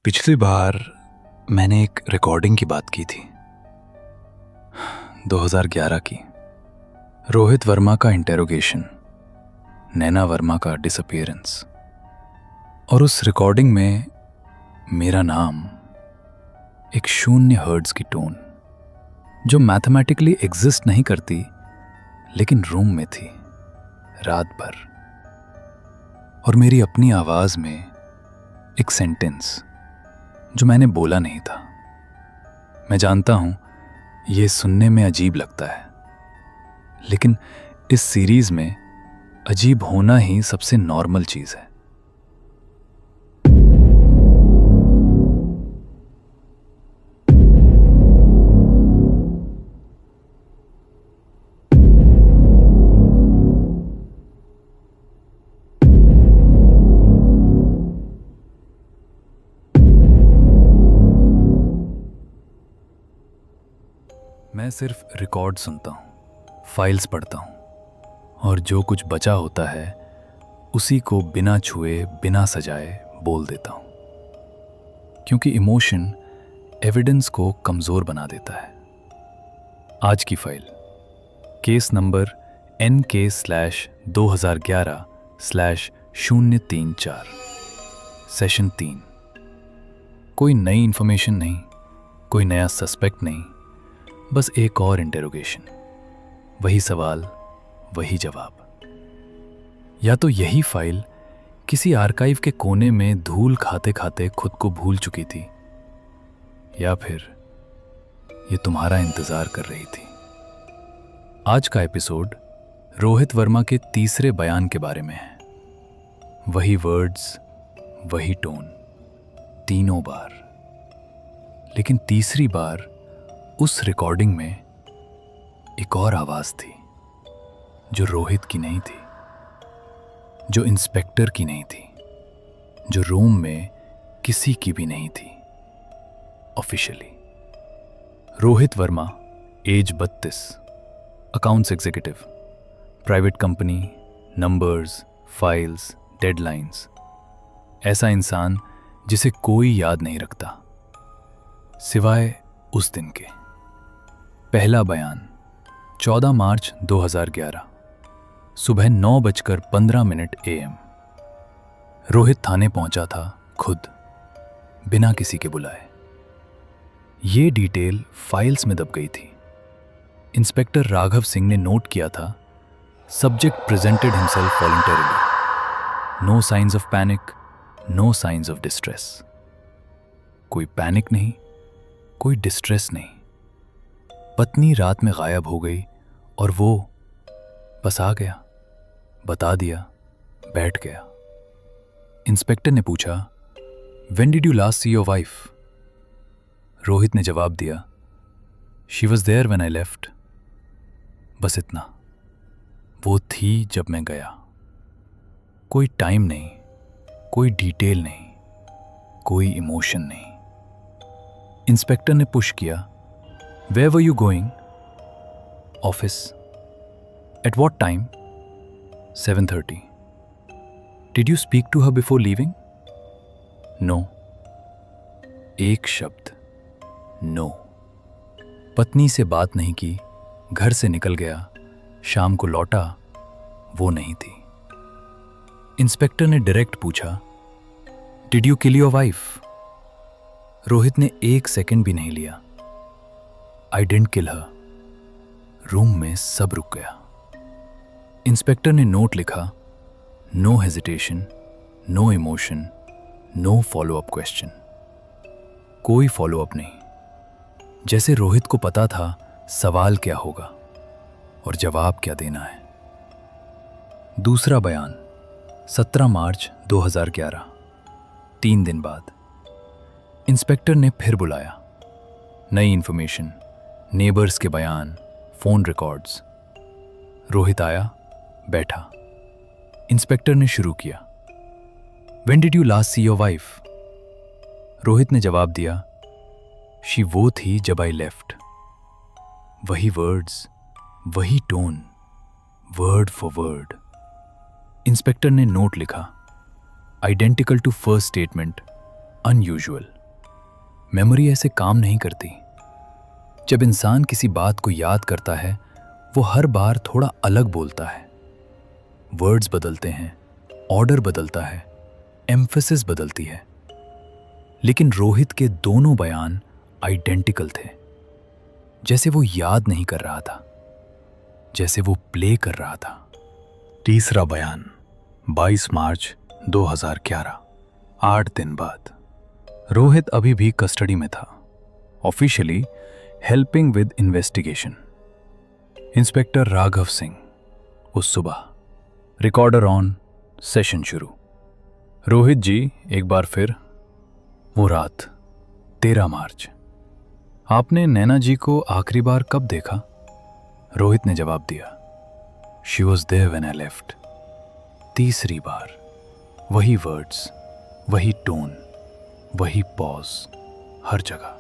पिछली बार मैंने एक रिकॉर्डिंग की बात की थी, 2011 की। रोहित वर्मा का इंटेरोगेशन, नैना वर्मा का डिसअपीयरेंस। और उस रिकॉर्डिंग में मेरा नाम एक शून्य हर्ट्ज की टोन, जो मैथमेटिकली एग्जिस्ट नहीं करती लेकिन रूम में थी रात भर। और मेरी अपनी आवाज में एक सेंटेंस जो मैंने बोला नहीं था। मैं जानता हूं यह सुनने में अजीब लगता है, लेकिन इस सीरीज में अजीब होना ही सबसे नॉर्मल चीज है। मैं सिर्फ रिकॉर्ड सुनता हूँ, फाइल्स पढ़ता हूँ, और जो कुछ बचा होता है उसी को बिना छुए बिना सजाए बोल देता हूँ, क्योंकि इमोशन एविडेंस को कमज़ोर बना देता है। आज की file case number NK/2011/034 session 3। कोई नई इंफॉर्मेशन नहीं, कोई नया सस्पेक्ट नहीं, बस एक और इंटेरोगेशन, वही सवाल, वही जवाब। या तो यही फाइल किसी आर्काइव के कोने में धूल खाते खाते खुद को भूल चुकी थी, या फिर ये तुम्हारा इंतजार कर रही थी। आज का एपिसोड रोहित वर्मा के तीसरे बयान के बारे में है। वही वर्ड्स, वही टोन, तीनों बार। लेकिन तीसरी बार उस रिकॉर्डिंग में एक और आवाज थी, जो रोहित की नहीं थी, जो इंस्पेक्टर की नहीं थी, जो रूम में किसी की भी नहीं थी officially. Rohit Verma, age 32, accounts executive, private company, numbers, files, deadlines. ऐसा इंसान जिसे कोई याद नहीं रखता सिवाय उस दिन के। पहला बयान 14 मार्च 2011, सुबह 9:15 AM। रोहित थाने पहुंचा था खुद, बिना किसी के बुलाए। ये डिटेल फाइल्स में दब गई थी। इंस्पेक्टर राघव सिंह ने नोट किया था, subject presented himself voluntarily, no science of panic, no science of distress. कोई पैनिक नहीं, कोई डिस्ट्रेस नहीं। पत्नी रात में गायब हो गई और वो बस आ गया, बता दिया, बैठ गया। इंस्पेक्टर ने पूछा, when did you last see your wife? Rohit ने जवाब दिया, she was there when I left. बस इतना, वो थी जब मैं गया। कोई टाइम नहीं, कोई डिटेल नहीं, कोई इमोशन नहीं। इंस्पेक्टर ने पुश किया, Where were you going? Office. At what time? 7:30. Did you speak to her before leaving? No. एक शब्द, No. पत्नी से बात नहीं की, घर से निकल गया, शाम को लौटा, वो नहीं थी। इंस्पेक्टर ने डायरेक्ट पूछा, Did you kill your wife? Rohit ने 1 सेकंड भी नहीं लिया। I didn't kill her. Room में सब रुक गया। इंस्पेक्टर ने नोट लिखा, no hesitation, no emotion, no follow up question. कोई फॉलोअप नहीं, जैसे रोहित को पता था सवाल क्या होगा और जवाब क्या देना है। दूसरा बयान 17 मार्च 2011, 3 दिन बाद। इंस्पेक्टर ने फिर बुलाया। नई इंफॉर्मेशन, नेबर्स के बयान, फोन रिकॉर्ड्स। रोहित आया, बैठा। इंस्पेक्टर ने शुरू किया, when did you last see your wife? Rohit ने जवाब दिया, शी वो थी जब आई लेफ्ट। वही वर्ड्स, वही tone, word for word. Inspector ने नोट लिखा, identical to first statement, unusual. Memory ऐसे काम नहीं करती। जब इंसान किसी बात को याद करता है, वो हर बार थोड़ा अलग बोलता है। वर्ड्स बदलते हैं, ऑर्डर बदलता है, एम्फेसिस बदलती है। लेकिन रोहित के दोनों बयान आइडेंटिकल थे। जैसे वो याद नहीं कर रहा था, जैसे वो प्ले कर रहा था। तीसरा बयान 22 मार्च 2011, 8 दिन बाद। रोहित अभी भी कस्टडी में था, officially helping with investigation. Inspector Raghav Singh उस सुबह, रिकॉर्डर ऑन, सेशन शुरू। रोहित जी, एक बार फिर। वो रात 13 मार्च। आपने नैना जी को आखिरी बार कब देखा? रोहित ने जवाब दिया, she was there when I left. तीसरी बार, वही वर्ड्स, वही टोन, वही पॉज, हर जगह।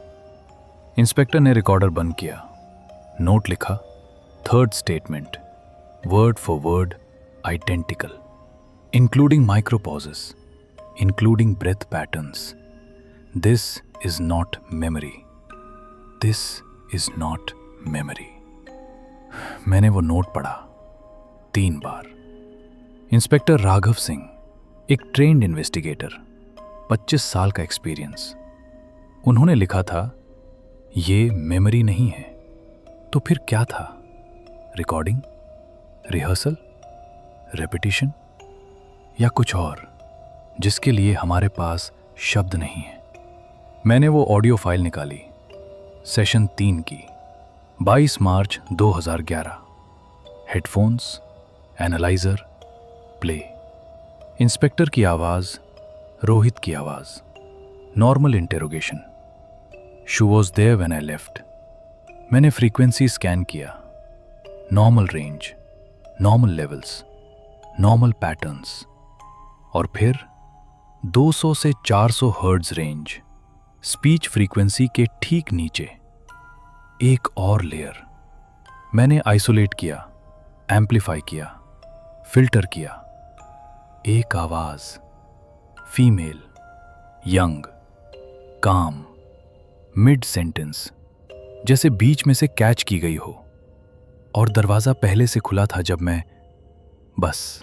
इंस्पेक्टर ने रिकॉर्डर बंद किया, नोट लिखा, third statement, word for word identical, including micro pauses, including breath patterns. This is not memory, this is not memory. मैंने वो नोट पढ़ा 3 बार। इंस्पेक्टर राघव सिंह, एक ट्रेन्ड इन्वेस्टिगेटर, 25 साल का एक्सपीरियंस। उन्होंने लिखा था, ये मेमोरी नहीं है। तो फिर क्या था? रिकॉर्डिंग, रिहर्सल, रेपिटिशन, या कुछ और जिसके लिए हमारे पास शब्द नहीं है? मैंने वो ऑडियो फाइल निकाली, सेशन 3 की, 22 March 2011। Headphones, analyser, play. Inspector की आवाज, रोहित की आवाज, normal interrogation. She was there when I left. मैंने फ्रीक्वेंसी स्कैन किया, normal range, normal levels, normal patterns. और फिर 200 से 400 हर्ट्ज रेंज, स्पीच फ्रीक्वेंसी के ठीक नीचे एक और लेयर। मैंने आइसोलेट किया, एम्पलीफाई किया, फिल्टर किया। एक आवाज, फीमेल, यंग, काम, मिड सेंटेंस, जैसे बीच में से कैच की गई हो। और दरवाजा पहले से खुला था जब मैं बस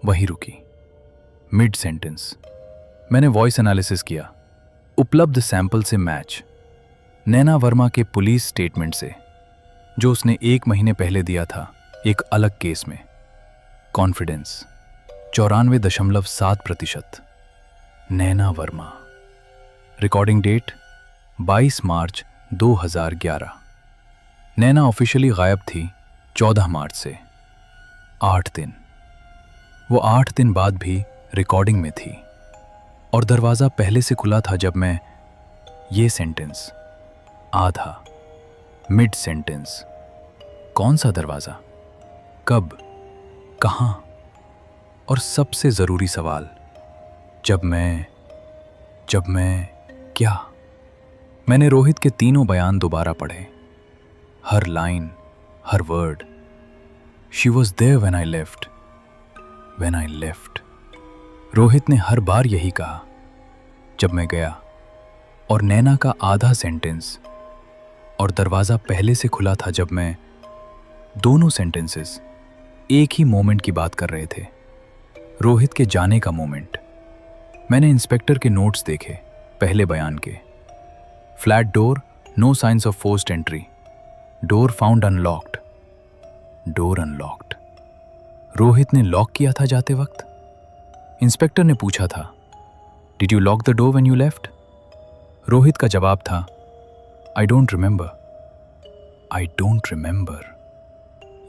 वहीं रुकी। Mid sentence. मैंने वॉइस एनालिसिस किया, उपलब्ध सैंपल से मैच, नैना वर्मा के पुलिस स्टेटमेंट से, जो उसने 1 महीने पहले दिया था एक अलग केस में। कॉन्फिडेंस 94.7%। नैना वर्मा। Recording date 22 March 2011। नैना ऑफिशियली गायब थी 14 मार्च से। 8 दिन। वो 8 दिन बाद भी रिकॉर्डिंग में थी। और दरवाज़ा पहले से खुला था जब मैं ये सेंटेंस, आधा, मिड सेंटेंस। कौन सा दरवाज़ा, कब, कहाँ? और सबसे ज़रूरी सवाल, जब मैं क्या? मैंने रोहित के तीनों बयान दोबारा पढ़े, हर लाइन, हर word. She was there when I left, when I left. Rohit ने हर बार यही कहा, जब मैं गया। और नैना का आधा सेंटेंस, और दरवाज़ा पहले से खुला था जब मैं। दोनों सेंटेंसेस एक ही मोमेंट की बात कर रहे थे, रोहित के जाने का मोमेंट। मैंने इंस्पेक्टर के नोट्स देखे, पहले बयान के। Flat door, no science of forced entry, door found unlocked, door unlocked. Rohit ने लॉक किया था जाते वक्त? इंस्पेक्टर ने पूछा था, did you lock the door when you left? Rohit का जवाब था, I don't remember, I don't remember.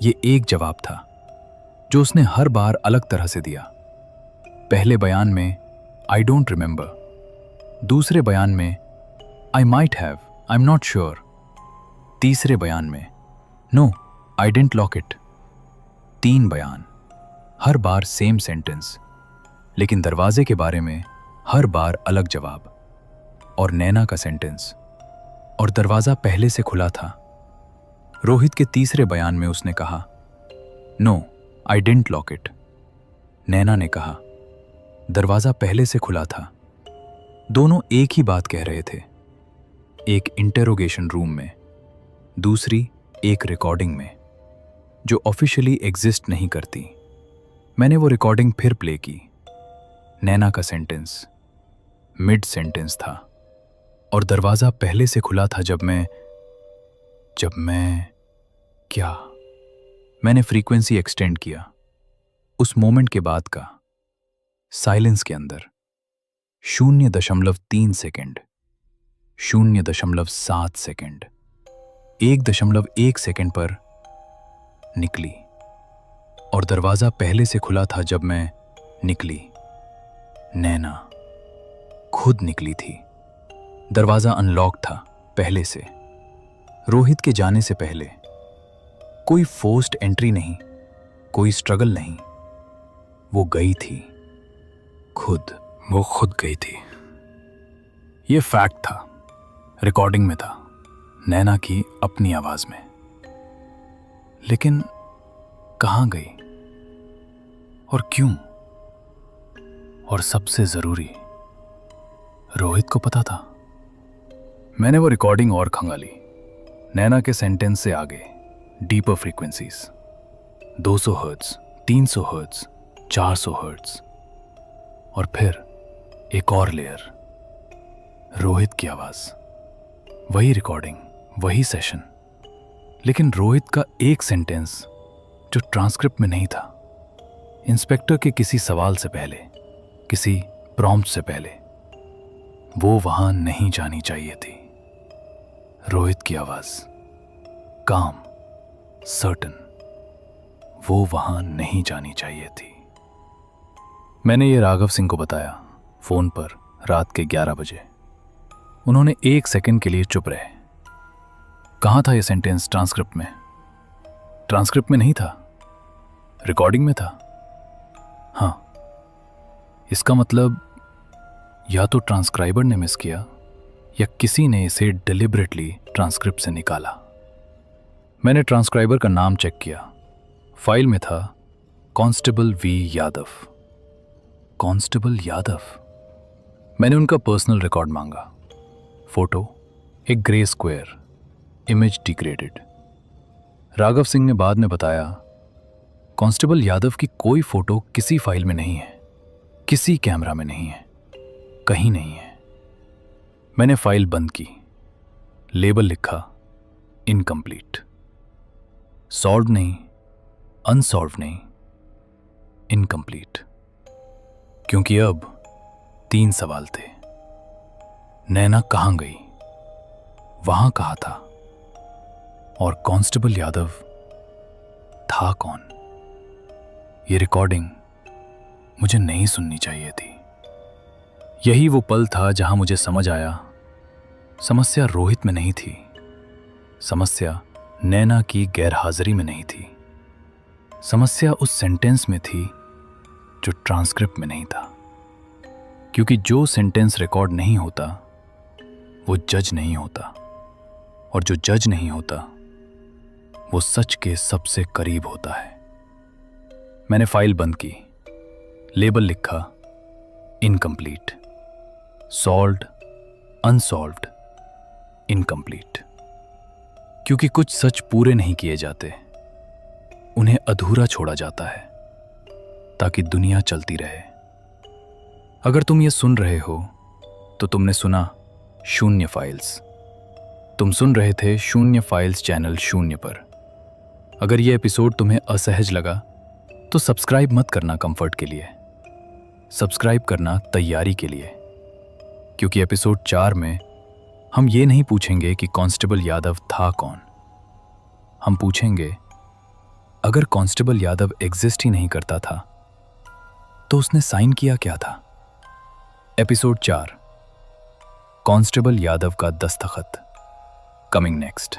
ये एक जवाब था जो उसने हर बार अलग तरह से दिया। पहले बयान में आई डोंट रिमेंबर, दूसरे बयान में I might have, I am not sure, तीसरे बयान में no I didn't lock it. 3 बयान, हर बार सेम सेंटेंस, लेकिन दरवाजे के बारे में हर बार अलग जवाब। और नैना का सेंटेंस, और दरवाजा पहले से खुला था। रोहित के तीसरे बयान में उसने कहा, no I didn't lock it. Naina ने कहा, दरवाजा पहले से खुला था। दोनों एक ही बात कह रहे थे, एक इंटेरोगेशन रूम में, दूसरी एक रिकॉर्डिंग में जो ऑफिशियली एग्जिस्ट नहीं करती। मैंने वो रिकॉर्डिंग फिर प्ले की। नैना का सेंटेंस मिड सेंटेंस था और दरवाजा पहले से खुला था जब मैं क्या? मैंने फ्रीक्वेंसी एक्सटेंड किया। उस मोमेंट के बाद का साइलेंस के अंदर 0.3 सेकेंड, 0.7 सेकेंड, 1.1 सेकेंड पर निकली और दरवाजा पहले से खुला था जब मैं निकली। नैना खुद निकली थी। दरवाजा अनलॉक था पहले से, रोहित के जाने से पहले। कोई फोर्स्ड एंट्री नहीं, कोई स्ट्रगल नहीं। वो गई थी वो खुद गई थी। ये फैक्ट था, रिकॉर्डिंग में था, नैना की अपनी आवाज में। लेकिन कहां गई और क्यों? और सबसे जरूरी, रोहित को पता था। मैंने वो रिकॉर्डिंग और खंगाली। नैना के सेंटेंस से आगे deeper frequencies, 200 hertz, 300 hertz, 400 hertz, और फिर एक और लेयर, रोहित की आवाज। वही रिकॉर्डिंग, वही सेशन, लेकिन रोहित का एक सेंटेंस जो ट्रांसक्रिप्ट में नहीं था। इंस्पेक्टर के किसी सवाल से पहले, किसी प्रॉम्प्ट से पहले, वो वहां नहीं जानी चाहिए थी। रोहित की आवाज, काम, सर्टन, वो वहां नहीं जानी चाहिए थी। मैंने ये राघव सिंह को बताया फोन पर रात के 11 बजे। उन्होंने 1 सेकंड के लिए चुप रहे। कहां था ये सेंटेंस ट्रांसक्रिप्ट में? ट्रांसक्रिप्ट में नहीं था, रिकॉर्डिंग में था। हां, इसका मतलब या तो ट्रांसक्राइबर ने मिस किया या किसी ने इसे डिलिबरेटली ट्रांसक्रिप्ट से निकाला। मैंने ट्रांसक्राइबर का नाम चेक किया। फाइल में था constable V Yadav. Constable Yadav. मैंने उनका पर्सनल रिकॉर्ड मांगा। फोटो एक grey square, image degraded. Raghav Singh ने बाद में बताया, कांस्टेबल यादव की कोई फोटो किसी फाइल में नहीं है, किसी कैमरा में नहीं है, कहीं नहीं है। मैंने फाइल बंद की। लेबल लिखा इनकम्प्लीट। सॉल्व नहीं, अनसॉल्व नहीं, इनकम्प्लीट। क्योंकि अब 3 सवाल थे। नैना कहां गई, वहां कहा था, और कांस्टेबल यादव था कौन? ये रिकॉर्डिंग मुझे नहीं सुननी चाहिए थी। यही वो पल था जहां मुझे समझ आया, समस्या रोहित में नहीं थी, समस्या नैना की गैरहाजिरी में नहीं थी, समस्या उस सेंटेंस में थी जो ट्रांसक्रिप्ट में नहीं था। क्योंकि जो सेंटेंस रिकॉर्ड नहीं होता वो जज नहीं होता, और जो जज नहीं होता वो सच के सबसे करीब होता है। मैंने फाइल बंद की। लेबल लिखा इनकम्प्लीट, सॉल्व्ड, अनसॉल्व्ड, इनकम्प्लीट। क्योंकि कुछ सच पूरे नहीं किए जाते, उन्हें अधूरा छोड़ा जाता है ताकि दुनिया चलती रहे। अगर तुम ये सुन रहे हो तो तुमने सुना शून्य फाइल्स। तुम सुन रहे थे शून्य फाइल्स चैनल 0 पर। अगर ये एपिसोड तुम्हें असहज लगा तो सब्सक्राइब मत करना कंफर्ट के लिए, सब्सक्राइब करना तैयारी के लिए। क्योंकि एपिसोड 4 में हम ये नहीं पूछेंगे कि कांस्टेबल यादव था कौन। हम पूछेंगे, अगर कांस्टेबल यादव एग्जिस्ट ही नहीं करता था तो उसने साइन किया क्या था? एपिसोड 4, कांस्टेबल यादव का दस्तखत, कमिंग नेक्स्ट।